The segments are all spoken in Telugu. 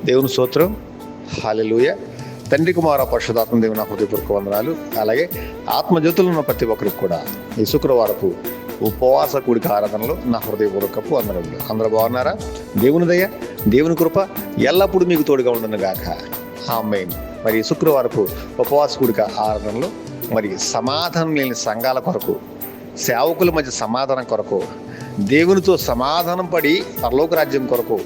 దేవుని స్తోత్రం. హల్లెలూయా. తండ్రి కుమార పరిశుద్ధాత్మ దేవుని నా హృదయపూర్వక వందనాలు. అలాగే ఆత్మజ్యోతులు ఉన్న ప్రతి ఒక్కరికి కూడా ఈ శుక్రవారపు ఉపవాస కూడిక ఆరాధనలో నా హృదయపూర్వకపు వందనములు. అందరూ బాగున్నారా? దేవుని దయ, దేవుని కృప ఎల్లప్పుడూ మీకు తోడుగా ఉండును గాక. ఆమేన్. మరి ఈ శుక్రవారపు ఉపవాస కూడిక ఆరాధనలో మరి సమాధానం లేని సంఘాల కొరకు, సేవకుల మధ్య సమాధానం కొరకు, దేవునితో సమాధానం పడి పరలోక రాజ్యం కొరకు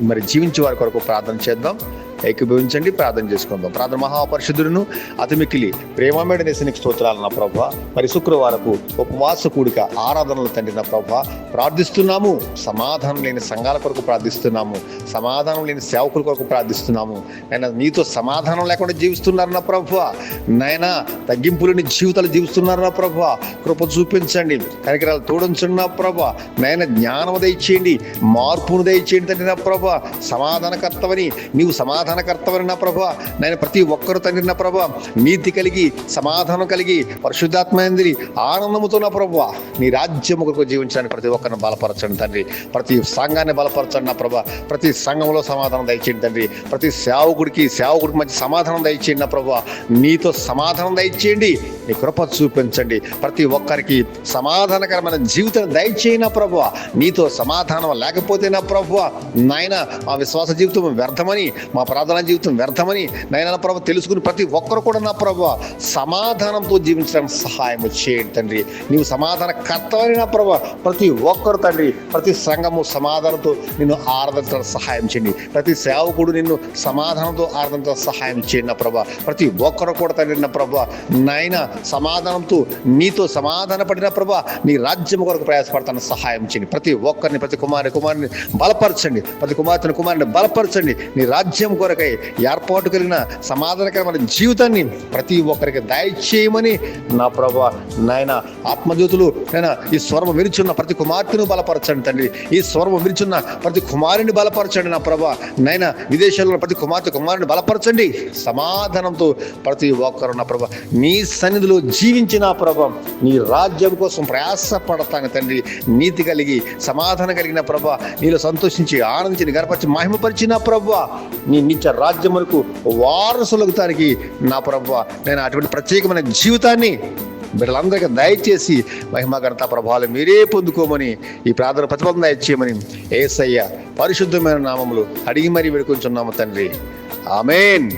మరి జీవించే వారి కొరకు ప్రార్థన చేద్దాం. ఏకీభవించండి, ప్రార్థన చేసుకుందాం. ప్రార్థన. మహాపరిశుద్ధుడును అతి మిక్కిలి ప్రేమమేడనేసనికి స్తోత్రాలు నా ప్రభువా. మరి శుక్రవారపు ఉపవాస కూడిక ఆరాధనలు తండ్రి నా ప్రభువా ప్రార్థిస్తున్నాము. సమాధానం లేని సంఘాల కొరకు ప్రార్థిస్తున్నాము. సమాధానం లేని సేవకుల కొరకు ప్రార్థిస్తున్నాము. నాయన నీతో సమాధానం లేకుండా జీవిస్తున్నారు నా ప్రభువా. నాయన తగ్గింపులని జీవితాలు జీవిస్తున్నారు నా ప్రభువా. కృప చూపించండి, కనికరాలు తోడించండి నా ప్రభువా. నాయన జ్ఞానం దయచేయండి, మార్పును దయచేయండి తండ్రి నా ప్రభువా. సమాధానకర్తవని నీవు సమాధానకర్తవని నా ప్రభువా. నేను ప్రతి ఒక్కరు తండ్రి నా ప్రభువా నీతి కలిగి, సమాధానం కలిగి, పరిశుద్ధాత్మయంది ఆనందముతో నా ప్రభువా నీ రాజ్యం కొరకు జీవించడానికి ప్రతి ఒక్కరిని బలపరచండి తండ్రి. ప్రతి సంఘాన్ని బలపరచండి నా ప్రభువా. ప్రతి సంఘంలో సమాధానం దయచేయండి తండ్రి. ప్రతి సేవకుడికి మధ్య సమాధానం దయచేయండి నా ప్రభువా. నీతో సమాధానం దయచేయండి, నీ కృప చూపించండి. ప్రతి ఒక్కరికి సమాధానకరమైన జీవితాన్ని దయచేయి నా ప్రభువా. నీతో సమాధానం లేకపోతే నా ప్రభువా నాయన మా విశ్వాస జీవితం వ్యర్థమని, మా ప్రార్థనా జీవితం వ్యర్థమని నాయన ప్రభు తెలుసుకుని ప్రతి ఒక్కరు కూడా నా ప్రభువా సమాధానంతో జీవించడానికి సహాయం చేయండి తండ్రి. నీవు సమాధాన కర్తవని నా ప్రభువా. ప్రతి ఒక్కరు తండ్రి, ప్రతి సంఘము సమాధానంతో నిన్ను ఆరాధించడానికి సహాయం చేయండి. ప్రతి సేవకుడు నిన్ను సమాధానంతో ఆరాధించడానికి సహాయం చేయండి నా ప్రభువా. ప్రతి ఒక్కరు కూడా తండ్రి నా ప్రభువా నాయన సమాధానంతో నీతో సమాధాన పడిన ప్రభువా నీ రాజ్యం కొరకు ప్రయాసపడతాను సహాయం చేయండి. ప్రతి ఒక్కరిని, ప్రతి కుమారుని బలపరచండి. ప్రతి కుమారుని బలపరచండి. నీ రాజ్యం కొరకై ఏర్పాటు కలిగిన సమాధానకరమైన జీవితాన్ని ప్రతి ఒక్కరికి దయచేయమని నా ప్రభువా నాయన ఆత్మజ్యోతులు నాయన ఈ స్వరము విరుచున్న ప్రతి కుమార్తెను బలపరచండి తండ్రి. ఈ స్వరము విరుచున్న ప్రతి కుమారుని బలపరచండి నా ప్రభువా నాయన. విదేశాల్లో ప్రతి కుమారుని బలపరచండి. సమాధానంతో ప్రతి ఒక్కరు నా ప్రభువా నీ సన్నిధిలో జీవించిన ప్రభువా నీ రాజ్యం కోసం ప్రయాసపడతాను తండ్రి. నీతి కలిగి, సమాధానం కలిగిన ప్రభువా నీలో సంతోషించి, ఆనందించి, గర్పరిచి, మహిమపరిచిన ప్రభువా నీ నిత్య రాజ్యములకు వారసులగుతానికి నా ప్రభువా నేను అటువంటి ప్రత్యేకమైన జీవితాన్ని బిడ్డలందరికీ దయచేసి మహిమ ఘనత ప్రభావాలు మీరే పొందుకోమని ఈ ప్రార్థన ప్రతిఫలం దయచేయమని యేసయ్య పరిశుద్ధమైన నామములు అడిగి మరీ వేడుకొంచున్నాము తండ్రి. ఆమేన్.